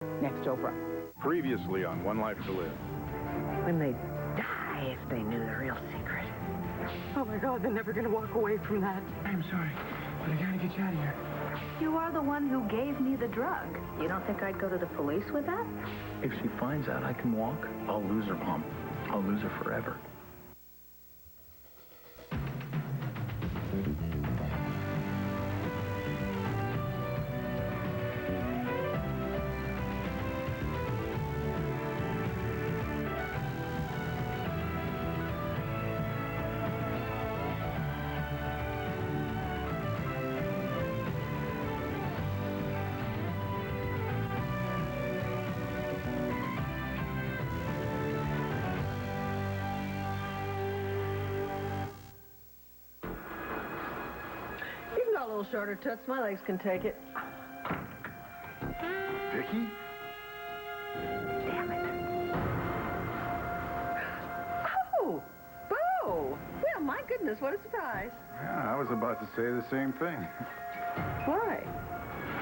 Next Oprah. Previously on One Life to Live. When they die if they knew the real secret. Oh my God, they're never gonna walk away from that. I'm sorry, but I gotta get you out of here. You are the one who gave me the drug. You don't think I'd go to the police with that? If she finds out I can walk, I'll lose her, Mom. I'll lose her forever. A little shorter toots, my legs can take it. Vicky? Damn it. Oh, Bo! Well, my goodness, what a surprise. Yeah, I was about to say the same thing. Why?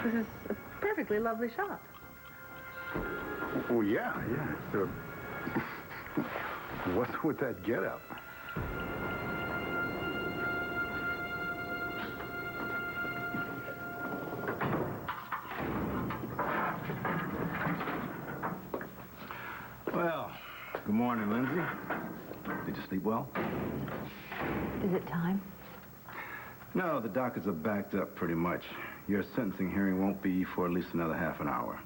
This is a perfectly lovely shop. Oh, yeah. So, what's with that getup? Well, good morning, Lindsay. Did you sleep well? Is it time? No, the dockets are backed up pretty much. Your sentencing hearing won't be for at least another half an hour.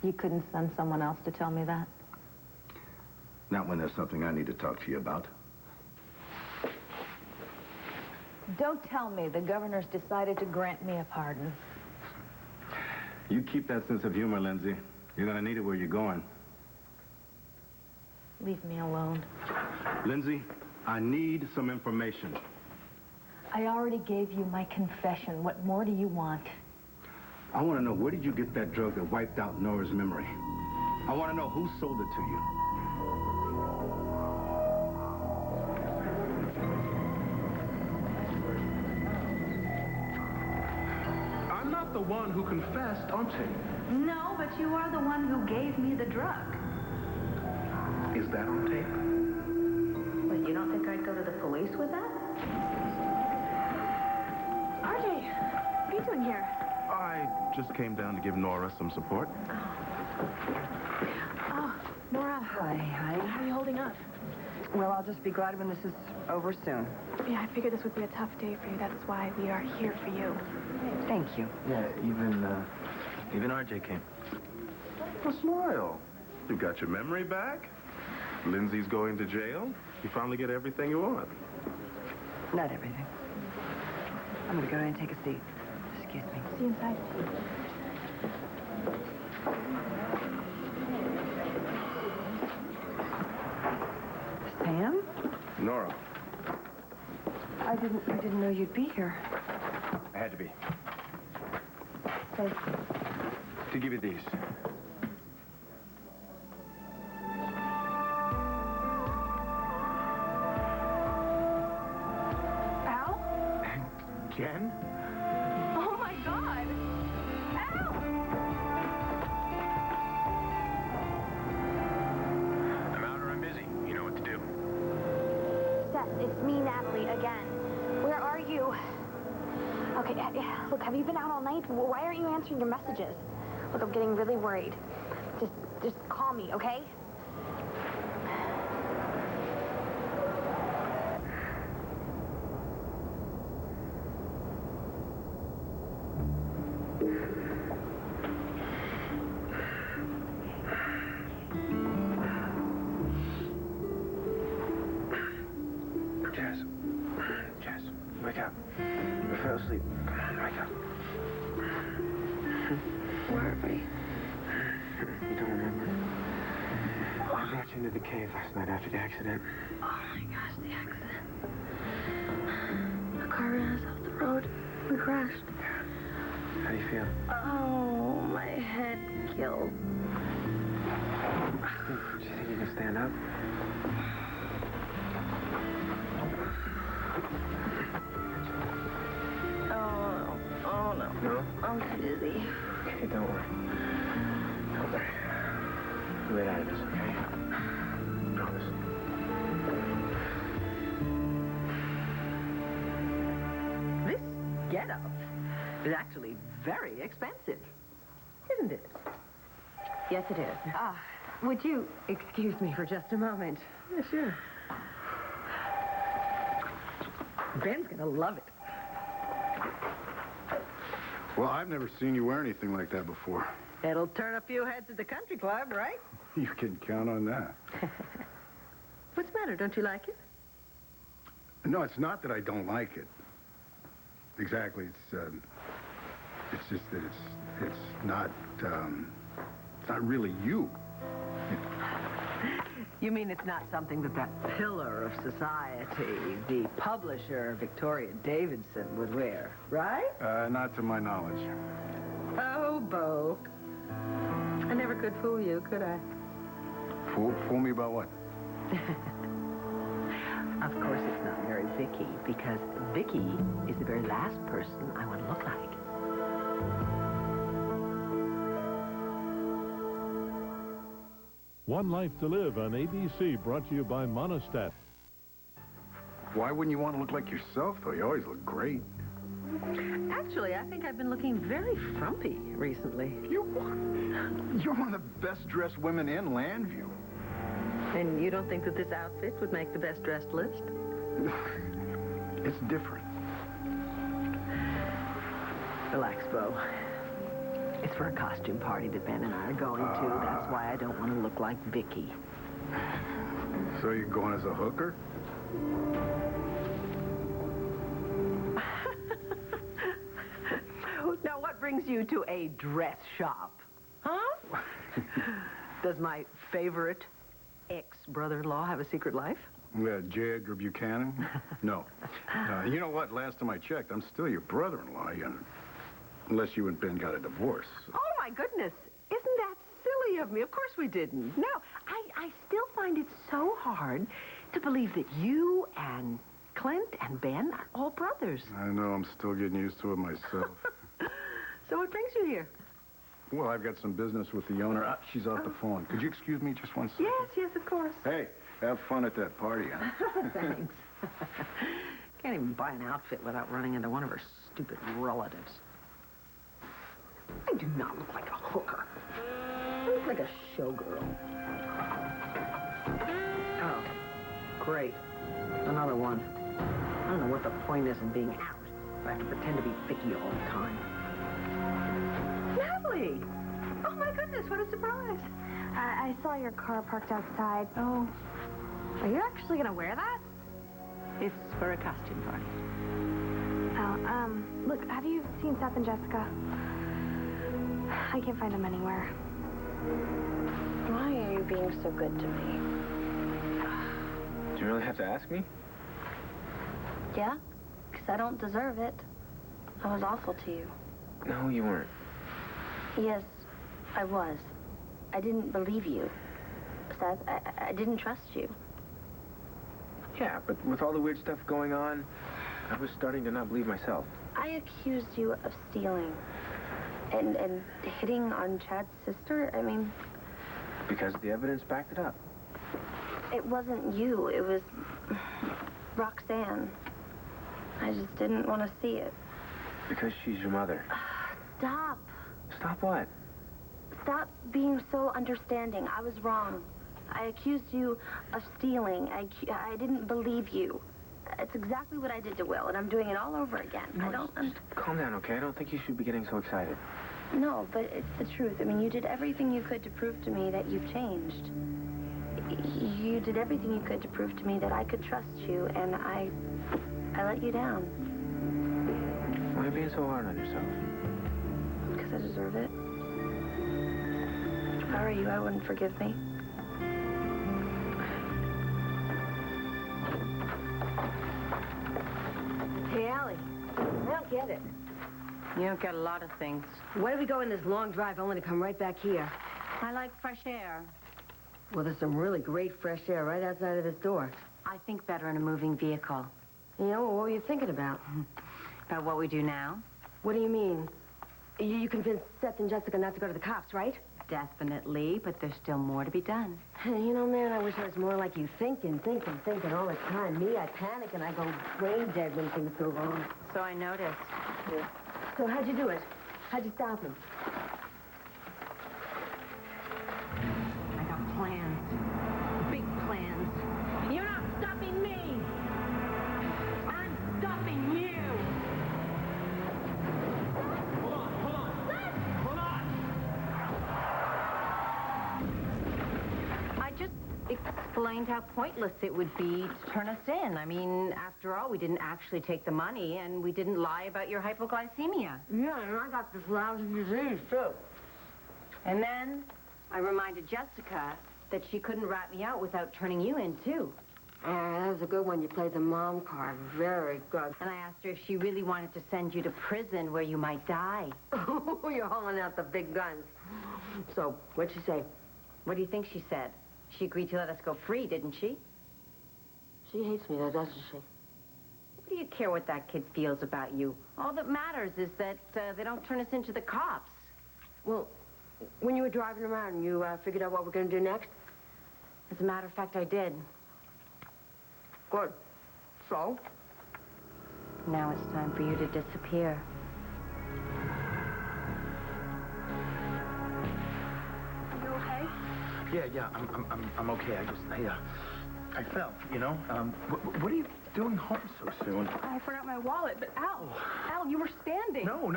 You couldn't send someone else to tell me that? Not when there's something I need to talk to you about. Don't tell me the governor's decided to grant me a pardon. You keep that sense of humor, Lindsay. You're gonna need it where you're going. Leave me alone. Lindsay, I need some information. I already gave you my confession. What more do you want? I want to know, where did you get that drug that wiped out Nora's memory? I want to know who sold it to you. I'm not the one who confessed on tape. No, but you are the one who gave me the drug. Is that on tape? Well, you don't think I'd go to the police with that? RJ, what are you doing here? I just came down to give Nora some support. Oh, Nora. Hi. How are you holding up? Well, I'll just be glad when this is over soon. Yeah, I figured this would be a tough day for you. That's why we are here for you. Thank you. Yeah, even RJ came. Well, smile. You got your memory back. Lindsay's going to jail. You finally get everything you want. Not everything. I'm gonna go in and take a seat. Excuse me. See you inside. Sam? Nora. I didn't know you'd be here. I had to be. Thank you. To give you these. Al? Jen? Oh, my God. Al! I'm out or I'm busy. You know what to do. Seth, it's me, Natalie, again. Where are you? Okay, look, have you been out all night? Why aren't you answering your messages? Look, I'm getting really worried. Just call me, okay? Jess, wake up. I fell asleep. Come on, wake up. Where are we? You don't remember? I brought you into the cave last night after the accident. Oh, my gosh, the accident. The car ran us off the road. We crashed. How do you feel? Oh, my head killed. Do you think you can stand up? Oh, no. No? I'm too dizzy. Okay, don't worry. right out of this, okay? Promise. This get-up is actually very expensive, isn't it? Yes, it is. Would you excuse me for just a moment? Yeah, sure. Ben's gonna love it. Well, I've never seen you wear anything like that before. It'll turn a few heads at the country club, right? You can count on that. What's the matter? Don't you like it? No, it's not that I don't like it. Exactly. It's just that it's not really you. You mean it's not something that pillar of society, the publisher Victoria Davidson, would wear, right? Not to my knowledge. Oh, Bo. I never could fool you, could I? Fool me about what? Of course it's not Mary Vicky, because Vicky is the very last person I want to look like. One Life to Live on ABC, brought to you by Monistat. Why wouldn't you want to look like yourself, though? You always look great. Actually, I think I've been looking very frumpy recently. You're one of the best-dressed women in Landview. And you don't think that this outfit would make the best-dressed list? It's different. Relax, Bo. It's for a costume party that Ben and I are going to. That's why I don't want to look like Vicky. So you're going as a hooker? Now, what brings you to a dress shop? Huh? Does my favorite ex-brother-in-law have a secret life? J. Edgar Buchanan? No. You know what? Last time I checked, I'm still your brother-in-law. Unless you and Ben got a divorce. Oh, my goodness. Isn't that silly of me? Of course we didn't. No, I still find it so hard to believe that you and Clint and Ben are all brothers. I know. I'm still getting used to it myself. So what brings you here? Well, I've got some business with the owner. She's off the phone. Could you excuse me just one second? Yes, of course. Hey, have fun at that party, huh? Thanks. Can't even buy an outfit without running into one of her stupid relatives. I do not look like a hooker. I look like a showgirl. Oh, great. Another one. I don't know what the point is in being out. I have to pretend to be Vicky all the time. Natalie! Oh, my goodness, what a surprise. I saw your car parked outside. Oh. Are you actually going to wear that? It's for a costume party. Oh, look, have you seen Seth and Jessica? I can't find them anywhere. Why are you being so good to me? Do you really have to ask me? Yeah? Because I don't deserve it. I was awful to you. No, you weren't. Yes, I was. I didn't believe you. Seth, I didn't trust you. Yeah, but with all the weird stuff going on, I was starting to not believe myself. I accused you of stealing and hitting on Chad's sister. I mean... Because the evidence backed it up. It wasn't you. It was Roxanne. I just didn't want to see it. Because she's your mother. Stop. Stop what? Stop being so understanding. I was wrong. I accused you of stealing. I didn't believe you. It's exactly what I did to Will, and I'm doing it all over again. No, just calm down, okay? I don't think you should be getting so excited. No, but it's the truth. I mean, you did everything you could to prove to me that you've changed. You did everything you could to prove to me that I could trust you, and I let you down. Why are you being so hard on yourself? Because I deserve it. If I were you, I wouldn't forgive me. Hey, Allie, I don't get it. You don't get a lot of things. Why do we go on this long drive only to come right back here? I like fresh air. Well, there's some really great fresh air right outside of this door. I think better in a moving vehicle. You know, what were you thinking about? About what we do now? What do you mean? You convinced Seth and Jessica not to go to the cops, right? definitely, but there's still more to be done. You know, man, I wish I was more like you, thinking all the time. Me, I panic and I go brain dead when things go wrong. So I noticed. Yeah. So how'd you do it? How'd you stop him? I got plans. Big plans. You're not stopping me! I'm stopping you! I just explained how pointless it would be to turn us in. I mean, after all, we didn't actually take the money, and we didn't lie about your hypoglycemia. Yeah, and I got this lousy disease, too. And then I reminded Jessica that she couldn't rat me out without turning you in, too. That was a good one. You played the mom card. Very good. And I asked her if she really wanted to send you to prison where you might die. You're hauling out the big guns. So, what'd she say? What do you think she said? She agreed to let us go free, didn't she? She hates me, though, doesn't she? What do you care what that kid feels about you? All that matters is that they don't turn us into the cops. Well, when you were driving around, you figured out what we're going to do next? As a matter of fact, I did. Good. So? Now it's time for you to disappear. Are you okay? Yeah, I'm okay. I fell, you know? What are you doing home so soon? I forgot my wallet, but Al, you were standing. No,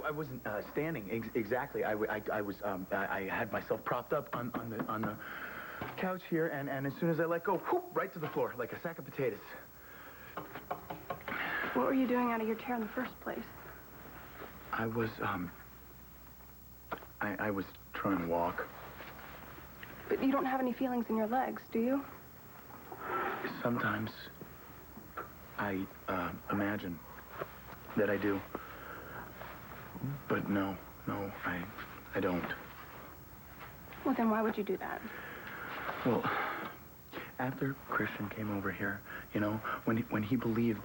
I wasn't standing exactly. I had myself propped up on the couch here, and as soon as I let go, whoop, right to the floor, like a sack of potatoes. What were you doing out of your chair in the first place? I was trying to walk. But you don't have any feelings in your legs, do you? Sometimes I imagine that I do. But no, I don't. Well, then why would you do that? Well, after Christian came over here, you know, when he believed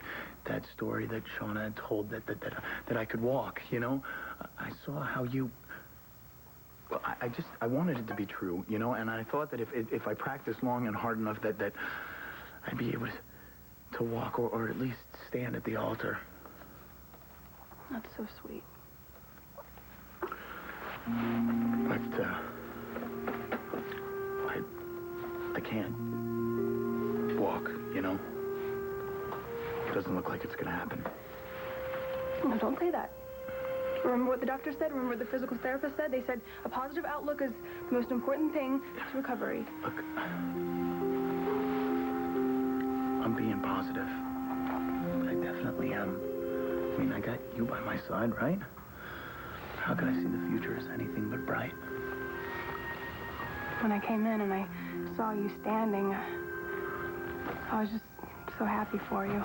that story that Shauna had told that I could walk, you know, I saw how you. Well, I wanted it to be true, you know, and I thought that if I practiced long and hard enough that I'd be able to walk or at least stand at the altar. That's so sweet. But I can't walk, you know. It doesn't look like it's gonna happen. No, don't say that. Remember what the doctor said? Remember what the physical therapist said? They said a positive outlook is the most important thing to recovery. Look, I'm being positive. I definitely am. I mean, I got you by my side, right? How could I see the future as anything but bright? When I came in and I saw you standing, I was just so happy for you.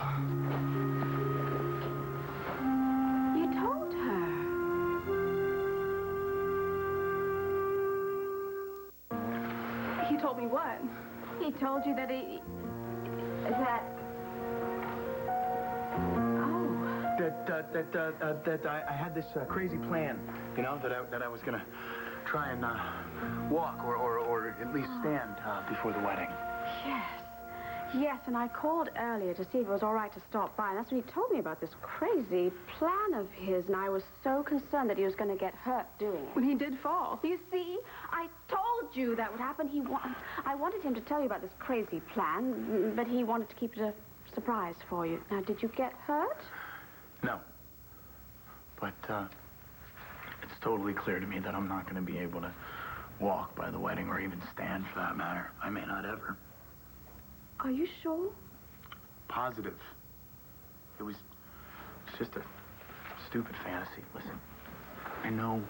You told her. He told me what? He told you that That I had this crazy plan, you know, that I was gonna try and walk or at least stand before the wedding. Yes, and I called earlier to see if it was all right to stop by, and that's when he told me about this crazy plan of his, and I was so concerned that he was going to get hurt doing it. When he did fall. You see, I told you that would happen. I wanted him to tell you about this crazy plan, but he wanted to keep it a surprise for you. Now, did you get hurt? No. But it's totally clear to me that I'm not going to be able to walk by the wedding or even stand for that matter. I may not ever. Are you sure? Positive. It's just a stupid fantasy. Listen, I know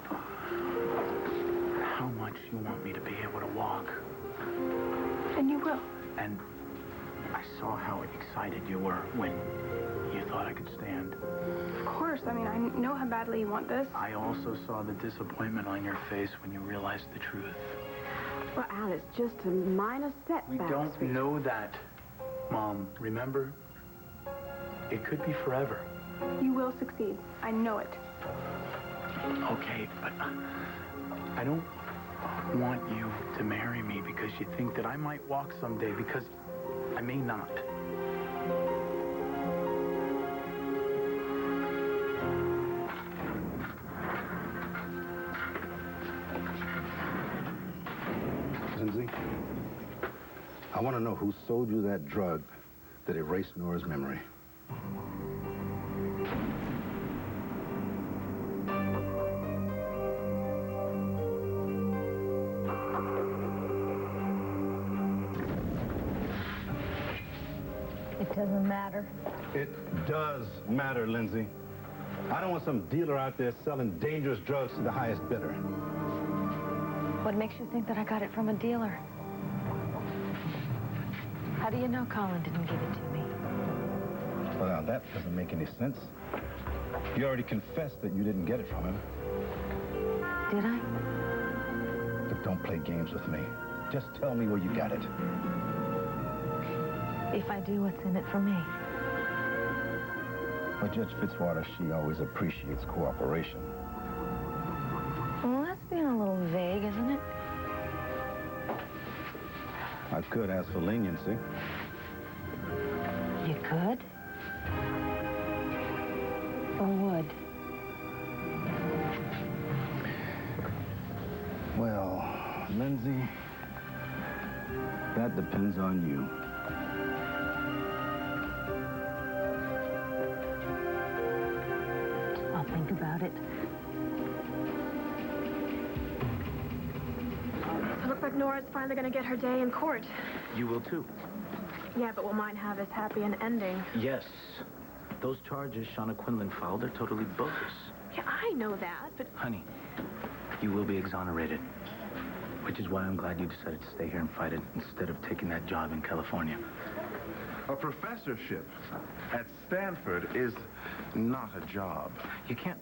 how much you want me to be able to walk. And you will. And I saw how excited you were when you thought I could stand. Of course. I mean, I know how badly you want this. I also saw the disappointment on your face when you realized the truth. Well, Al, it's just a minor setback. We don't know that, Mom. Remember? It could be forever. You will succeed. I know it. Okay, but I don't want you to marry me because you think that I might walk someday, because I may not. Lindsay, I want to know who sold you that drug that erased Nora's memory. It doesn't matter. It does matter, Lindsay. I don't want some dealer out there selling dangerous drugs to the highest bidder. What makes you think that I got it from a dealer? How do you know Colin didn't give it to me? Well, now, that doesn't make any sense. You already confessed that you didn't get it from him. Did I? But don't play games with me. Just tell me where you got it. If I do, what's in it for me? Well, Judge Fitzwater, she always appreciates cooperation. Well, that's being a little vague, isn't it? I could ask for leniency. You could? Or would? Well, Lindsay, that depends on you. I'll think about it. It looks like Nora's finally going to get her day in court. You will too. Yeah, but will mine have as happy an ending? Yes. Those charges Shauna Quinlan filed are totally bogus. Yeah, I know that, but... Honey, you will be exonerated. Which is why I'm glad you decided to stay here and fight it instead of taking that job in California. A professorship at Stanford is not a job. You can't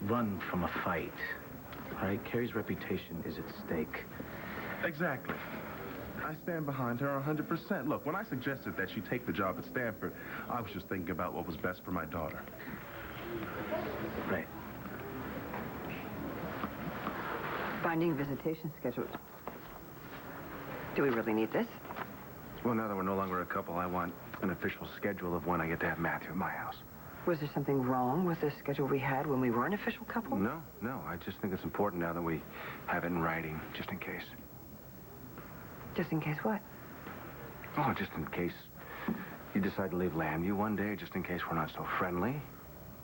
run from a fight. All right? Carrie's reputation is at stake. Exactly. I stand behind her 100%. Look, when I suggested that she take the job at Stanford, I was just thinking about what was best for my daughter. Right. Binding visitation schedules. Do we really need this? Well, now that we're no longer a couple, I want an official schedule of when I get to have Matthew at my house. Was there something wrong with the schedule we had when we were an official couple? No. I just think it's important now that we have it in writing, just in case. Just in case what? Oh, just in case you decide to leave Lambview one day, just in case we're not so friendly,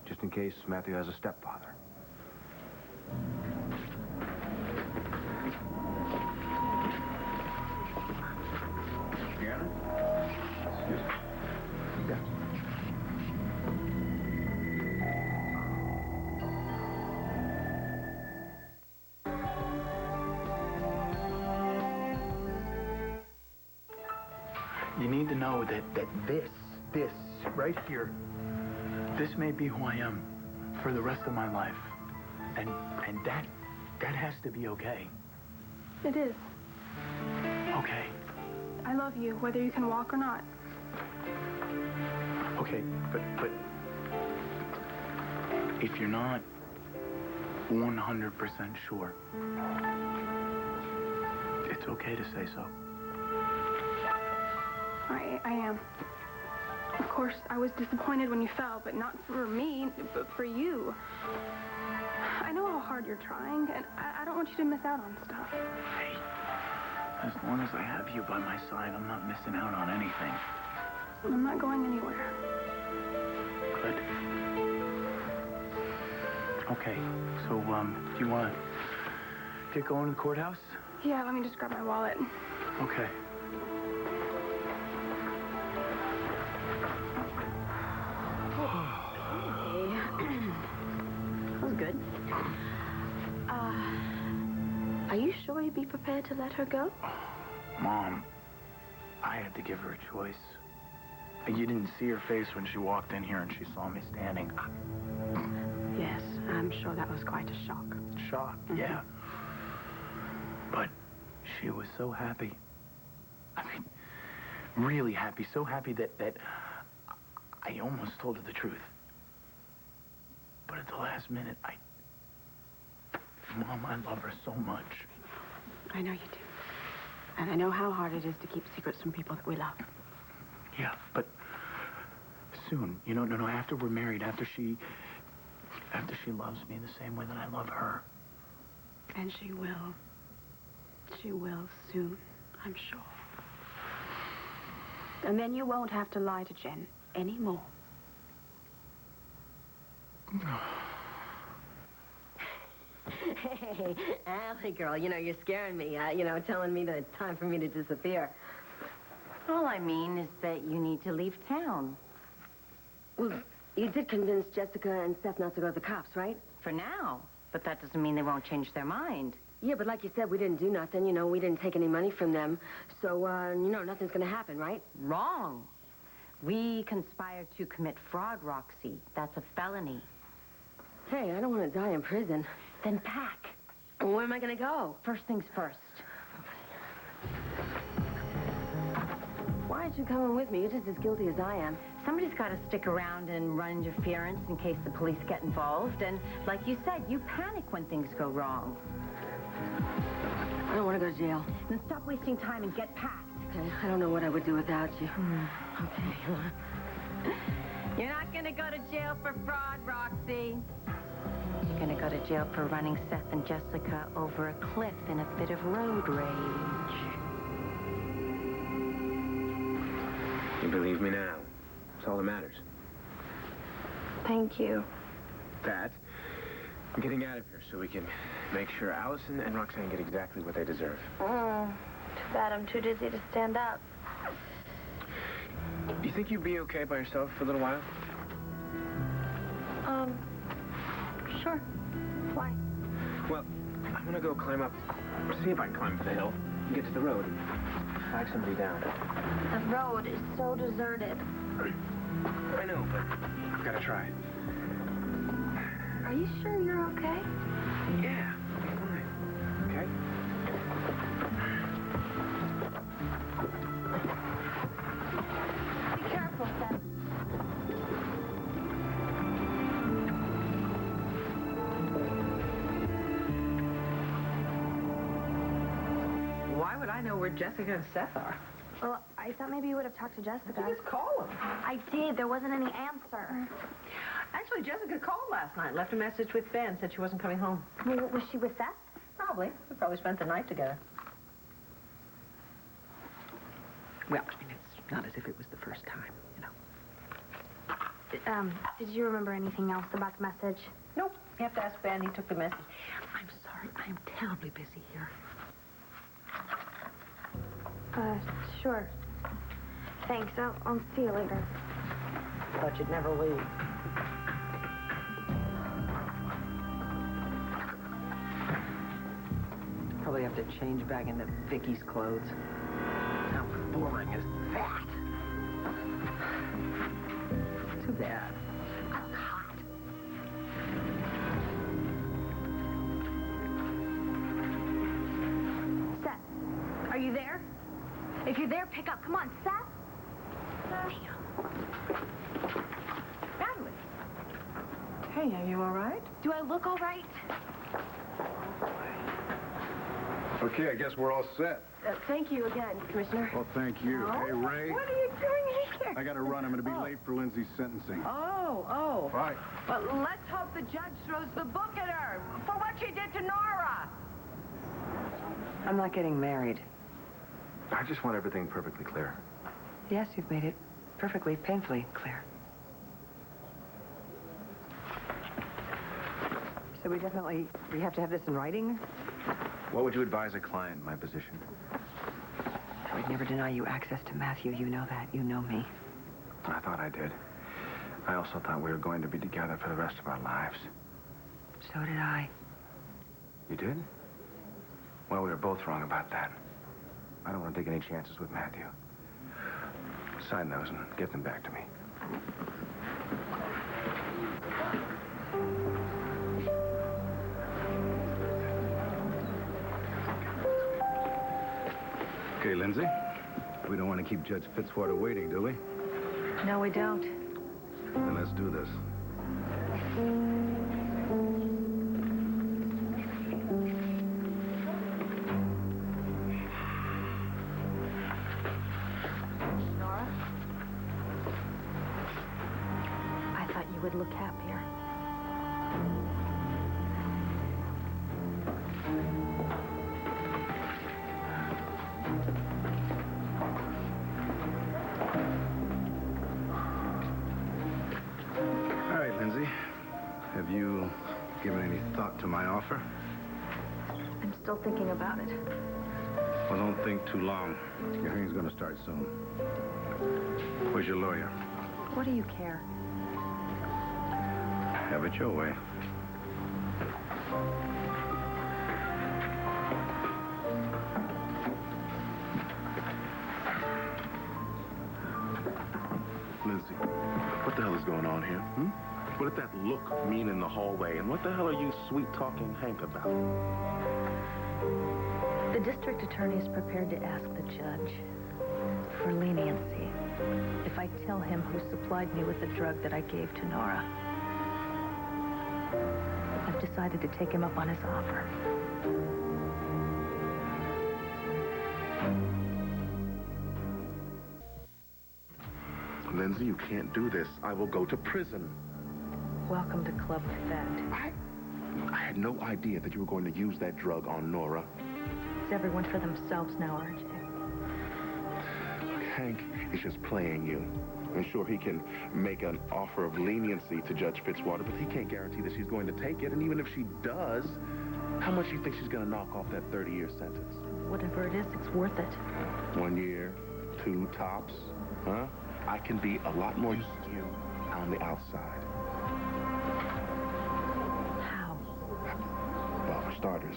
just in case Matthew has a stepfather. Excuse me. Yeah. You need to know that this right here, this may be who I am for the rest of my life. And that has to be okay. It is. Okay. I love you, whether you can walk or not. Okay, but if you're not 100% sure, it's okay to say so. I am. Of course, I was disappointed when you fell, but not for me, but for you. I know how hard you're trying, and I don't want you to miss out on stuff. Hey, as long as I have you by my side, I'm not missing out on anything. I'm not going anywhere. Good. Okay, so, do you want to get going to the courthouse? Yeah, let me just grab my wallet. Okay. That was good. Are you sure you'd be prepared to let her go? Mom, I had to give her a choice. You didn't see her face when she walked in here and she saw me standing. Yes, I'm sure that was quite a shock. Shock, yeah. But she was so happy. I mean, really happy. So happy that I almost told her the truth. But at the last minute, Mom, I love her so much. I know you do. And I know how hard it is to keep secrets from people that we love. Yeah, but soon, you know, no, after we're married, after she loves me the same way that I love her. And she will. She will soon, I'm sure. And then you won't have to lie to Jen anymore. Hey, Allie girl, you know, you're scaring me, telling me that it's time for me to disappear. All I mean is that you need to leave town. Well, you did convince Jessica and Seth not to go to the cops, right? For now. But that doesn't mean they won't change their mind. Yeah, but like you said, we didn't do nothing. You know, we didn't take any money from them. So, nothing's gonna happen, right? Wrong. We conspired to commit fraud, Roxy. That's a felony. Hey, I don't want to die in prison. Then pack. Where am I gonna go? First things first. Why aren't you coming with me? You're just as guilty as I am. Somebody's got to stick around and run interference in case the police get involved. And like you said, you panic when things go wrong. I don't want to go to jail. Then stop wasting time and get packed. Okay, I don't know what I would do without you. Okay. You're not going to go to jail for fraud, Roxy. You're going to go to jail for running Seth and Jessica over a cliff in a fit of road rage. You believe me now. That's all that matters. Thank you. Pat, I'm getting out of here so we can make sure Allison and Roxanne get exactly what they deserve. Too bad I'm too dizzy to stand up. You think you'd be okay by yourself for a little while? Sure. Why? Well, I'm gonna go climb up, see if I can climb up the hill, and get to the road, and flag somebody down. The road is so deserted. I know, but I've gotta try. Are you sure you're okay? Yeah, I'm fine. Okay? Be careful, Seth. Why would I know where Jessica and Seth are? Well, I thought maybe you would have talked to Jessica. You just call them. I did. There wasn't any answer. Actually, Jessica called last night, left a message with Ben, said she wasn't coming home. Well, was she with Seth? Probably. We probably spent the night together. Well, I mean, it's not as if it was the first time, you know. Did you remember anything else about the message? Nope. You have to ask Ben. He took the message. I'm sorry. I am terribly busy here. Sure. Thanks. I'll see you later. Thought you'd never leave. Probably have to change back into Vicky's clothes. How boring is that? Too bad. I look hot. Seth, are you there? If you're there, pick up. Come on, Seth. Natalie. Hey, are you all right? Do I look all right? Okay, I guess we're all set. Thank you again, Commissioner. Well, thank you. Hey, Ray. What are you doing here? I got to run. I'm going to be late for Lindsay's sentencing. Oh. Right. But let's hope the judge throws the book at her for what she did to Nora. I'm not getting married. I just want everything perfectly clear. Yes, you've made it perfectly, painfully clear. So we have to have this in writing? What would you advise a client in my position? I would never deny you access to Matthew. You know that. You know me. I thought I did. I also thought we were going to be together for the rest of our lives. So did I. You did? Well, we were both wrong about that. I don't want to take any chances with Matthew. Sign those and get them back to me. Okay, Lindsay. We don't want to keep Judge Fitzwater waiting, do we? No, we don't. Then let's do this. would look happier. All right, Lindsay. Have you given any thought to my offer? I'm still thinking about it. Well, don't think too long. Your hearing's going to start soon. Where's your lawyer? What do you care? Have it your way. Lindsay, what the hell is going on here? What did that look mean in the hallway? And what the hell are you sweet-talking Hank about? The district attorney is prepared to ask the judge for leniency if I tell him who supplied me with the drug that I gave to Nora. I've decided to take him up on his offer. Lindsay, you can't do this. I will go to prison. Welcome to Club Fed. I had no idea that you were going to use that drug on Nora. It's everyone for themselves now, RJ. Hank is just playing you. I'm sure he can make an offer of leniency to Judge Fitzwater, but he can't guarantee that she's going to take it. And even if she does, how much do you think she's going to knock off that 30-year sentence? Whatever it is, it's worth it. 1 year, 2 tops, huh? I can be a lot more used to you on the outside. How? Well, for starters,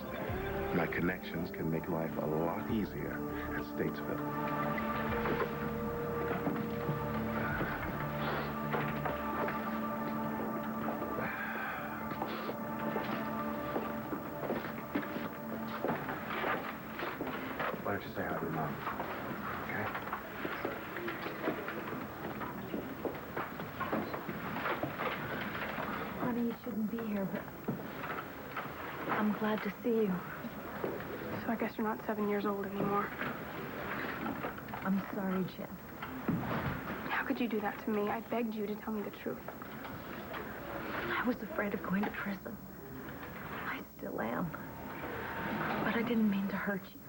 my connections can make life a lot easier at Statesville. Why don't you say hi to your mom? Okay? Honey, you shouldn't be here, but I'm glad to see you. So I guess you're not 7 years old anymore. I'm sorry, Jen. How could you do that to me? I begged you to tell me the truth. I was afraid of going to prison. I still am. But I didn't mean to hurt you.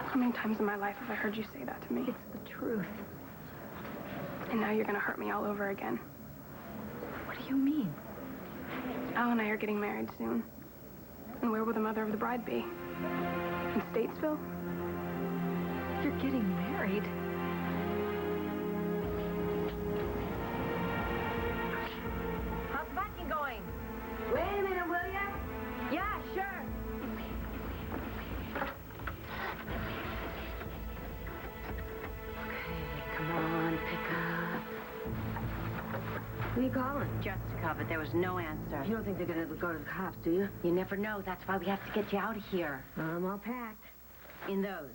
How many times in my life have I heard you say that to me? It's the truth. And now you're gonna hurt me all over again. What do you mean? Al and I are getting married soon. And where will the mother of the bride be? In Statesville? You're getting married? How's the backing going? Wait a minute, will ya? Yeah, sure. Come on, pick up. Who are you calling? Jessica, but there was no answer. You don't think they're gonna go to the cops, do you? You never know. That's why we have to get you out of here. I'm all packed. In those.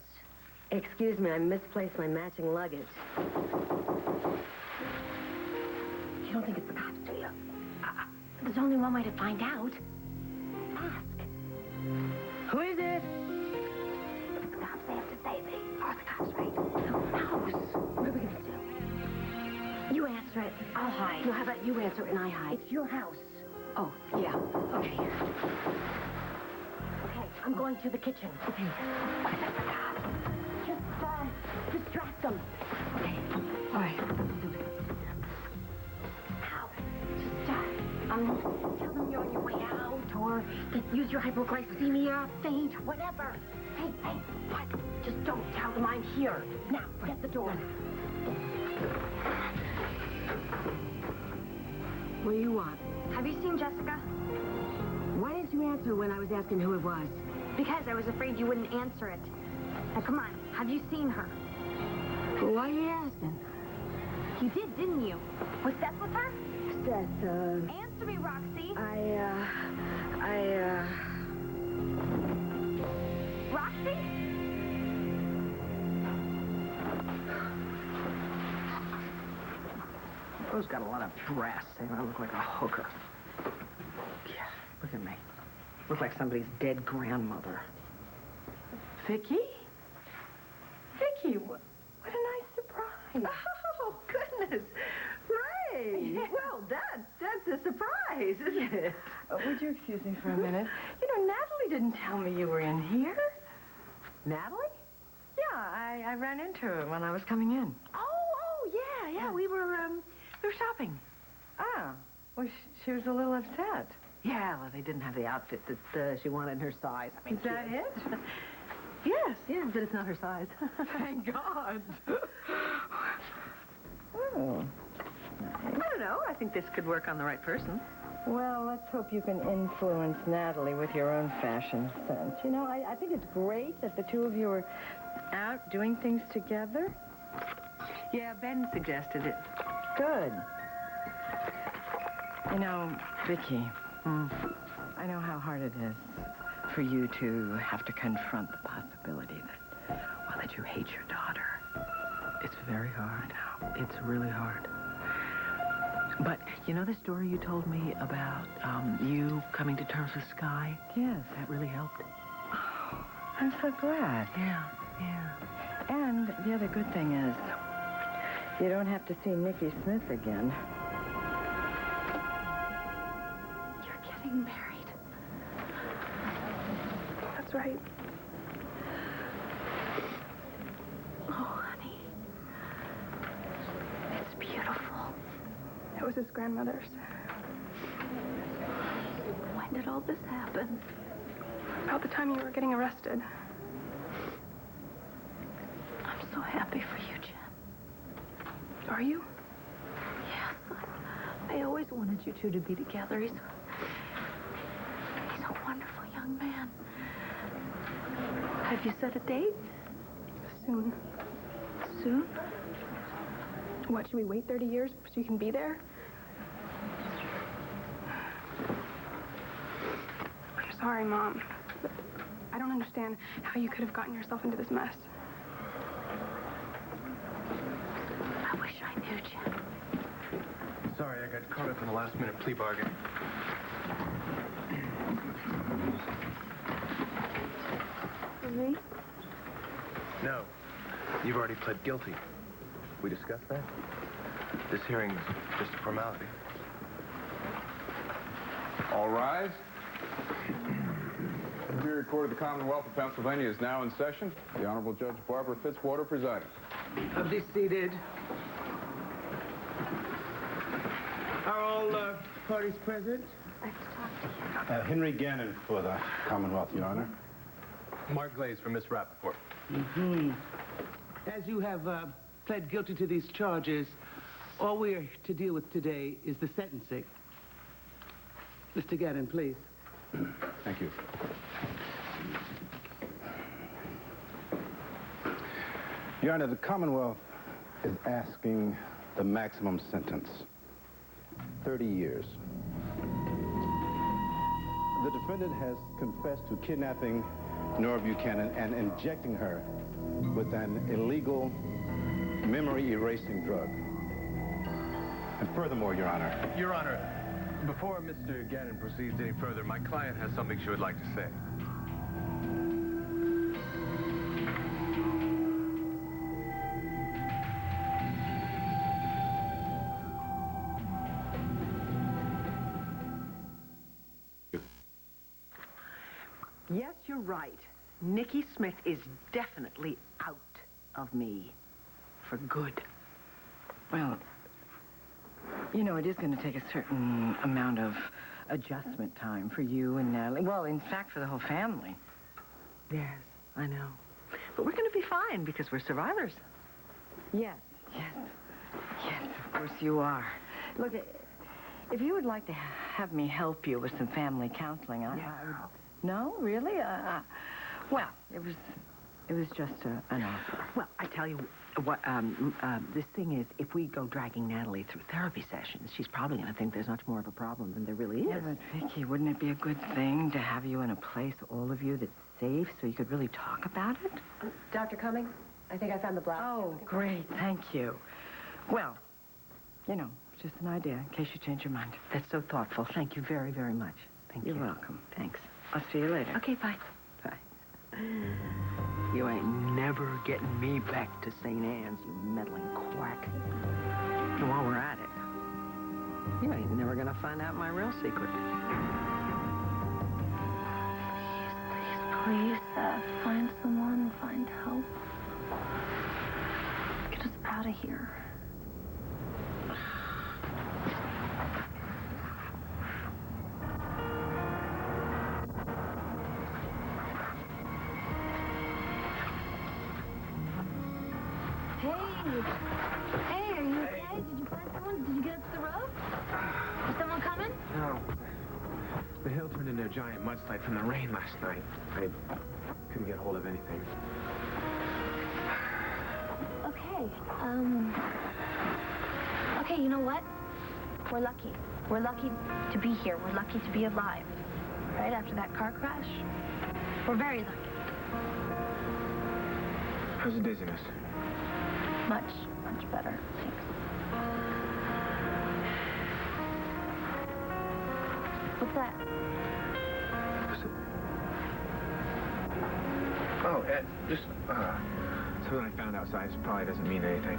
Excuse me, I misplaced my matching luggage. You don't think it's the cops, do you? There's only one way to find out. Ask. Who is it? If it's the cops, they have to say they are the cops, right? Who knows? What are we gonna do? You answer it. I'll hide. No, how about you answer it and I hide? It's your house. Oh, yeah. Okay. Okay, I'm going to the kitchen. Okay. What if it's the cops? Just, distract them. Okay. All right. How? Just, tell them you're on your way out, or that use your hypoglycemia, faint, whatever. Hey, what? Just don't tell them I'm here. Now, get the door. What do you want? Have you seen Jessica? Why didn't you answer when I was asking who it was? Because I was afraid you wouldn't answer it. Now, come on. Have you seen her? Why are you asking? You did, didn't you? Was Seth with her? Seth, Answer me, Roxy. Roxy? Rose got a lot of brass saying I look like a hooker. Yeah, look at me. Look like somebody's dead grandmother. Vicky? Vicky, what a nice surprise. Oh, goodness. Ray. Well, a surprise, isn't it? Would you excuse me for a minute? You know, Natalie didn't tell me you were in here. Natalie? Yeah, I ran into her when I was coming in. Oh, yeah. We were shopping. Ah, well, she was a little upset. Yeah, well, they didn't have the outfit that she wanted in her size. I mean, Is that it? Yes, but it's not her size. Thank God. Oh, nice. I don't know. I think this could work on the right person. Well, let's hope you can influence Natalie with your own fashion sense. You know, I think it's great that the two of you are out doing things together. Yeah, Ben suggested it. Good. You know, Vicky, I know how hard it is for you to have to confront the possibility that you hate your daughter. It's very hard. It's really hard. But you know the story you told me about you coming to terms with Sky? Yes. That really helped. Oh, I'm so glad. Yeah. And the other good thing is, you don't have to see Nikki Smith again. You're getting married. That's right. Oh, honey. It's beautiful. It was his grandmother's. When did all this happen? About the time you were getting arrested. I'm so happy for you, Jen. Are you? Yes. I always wanted you two to be together. He's a wonderful young man. Have you set a date? Soon. Soon? What, should we wait 30 years so you can be there? I'm sorry, Mom. But I don't understand how you could have gotten yourself into this mess. I wish I knew, Jen. Sorry, I got caught up in a last-minute plea bargain. For me? No. You've already pled guilty. We discussed that? This hearing's just a formality. All rise. The Superior Court of the Commonwealth of Pennsylvania is now in session. The Honorable Judge Barbara Fitzwater presiding. Be seated. Are all parties present? I have to talk to you. Henry Gannon for the Commonwealth, Your Honor. Mark Glaze for Miss Rappaport. As you have pled guilty to these charges, all we are to deal with today is the sentencing. Mr. Gannon, please. Thank you. Your Honor, the Commonwealth is asking the maximum sentence, 30 years. The defendant has confessed to kidnapping Nora Buchanan and injecting her with an illegal memory-erasing drug. And furthermore, Your Honor... Your Honor, before Mr. Gannon proceeds any further, my client has something she would like to say. Yes, you're right. Nikki Smith is definitely out of me. For good. Well, you know, it is going to take a certain amount of adjustment time for you and Natalie. Well, in fact, for the whole family. Yes, I know. But we're going to be fine because we're survivors. Yes, of course you are. Look, if you would like to have me help you with some family counseling, I would... No, really? Well, it was just an offer. Well, I tell you what, this thing is, if we go dragging Natalie through therapy sessions, she's probably going to think there's much more of a problem than there really is. Yeah, but Vicky, wouldn't it be a good thing to have you in a place, all of you, that's safe so you could really talk about it? Dr. Cummings, I think I found the blouse. Oh, great. Thank you. Well, you know, just an idea in case you change your mind. That's so thoughtful. Thank you very, very much. Thank you. You're welcome. Thanks. I'll see you later. Okay, bye. Bye. You ain't never getting me back to St. Anne's, you meddling quack. And while we're at it, You ain't never gonna find out my real secret. Please, find someone, find help. Get us out of here. Hey, are you okay? Did you find someone? Did you get up to the roof? Is someone coming? No. The hill turned into a giant mudslide from the rain last night. I couldn't get hold of anything. Okay, okay, you know what? We're lucky. We're lucky to be here. We're lucky to be alive. Right after that car crash? We're very lucky. How's the dizziness? Much, much better. Thanks. What's that? Oh, just, something I found outside. It probably doesn't mean anything.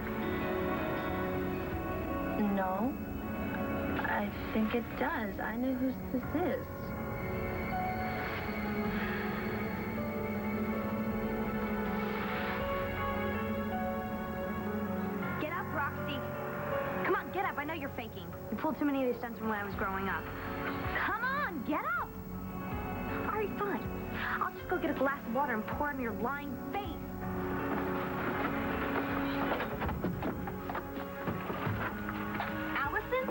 No. I think it does. I know who this is. Get up, Roxy. Come on, get up. I know you're faking. You pulled too many of these stunts from when I was growing up. Come on, get up. All right, fine. I'll just go get a glass of water and pour it in your lying face. Allison?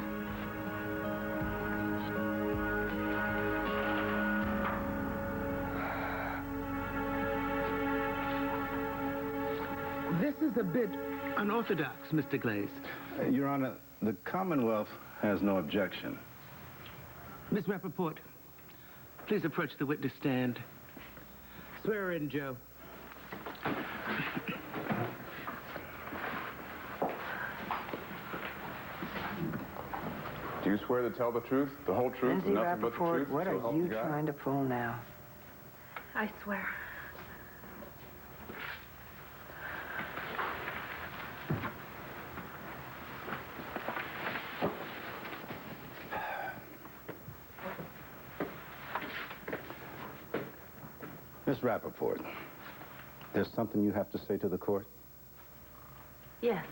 This is a bit unorthodox, Mr. Glaze. Your Honor, the Commonwealth has no objection. Miss Rappaport, please approach the witness stand. Swear her in, Joe. Do you swear to tell the truth, the whole truth, Lindsay and nothing but the Rappaport, truth? what so help are you God? trying to pull now? I swear. Miss Rappaport, there's something you have to say to the court? Yes.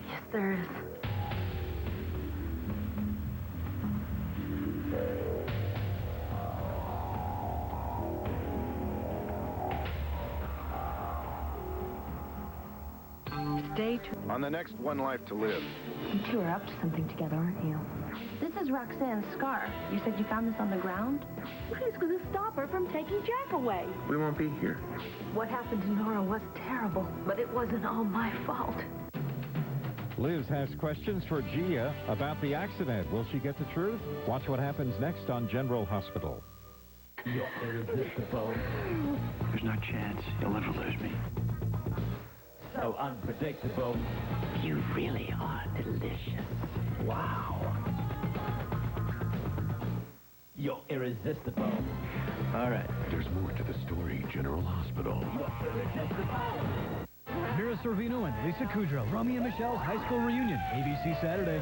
Yes, there is. Stay tuned. On the next One Life to Live. You two are up to something together, aren't you? This is Roxanne's scar. You said you found this on the ground? Who's going to stop her from taking Jack away? We won't be here. What happened to Nora was terrible, but it wasn't all my fault. Liz has questions for Gia about the accident. Will she get the truth? Watch what happens next on General Hospital. You're irresistible. There's no chance you'll ever lose me. So unpredictable. You really are delicious. Wow. You're irresistible. All right. There's more to the story, General Hospital. Mira Sorvino and Lisa Kudrow, Romy and Michelle's high school reunion, ABC Saturday.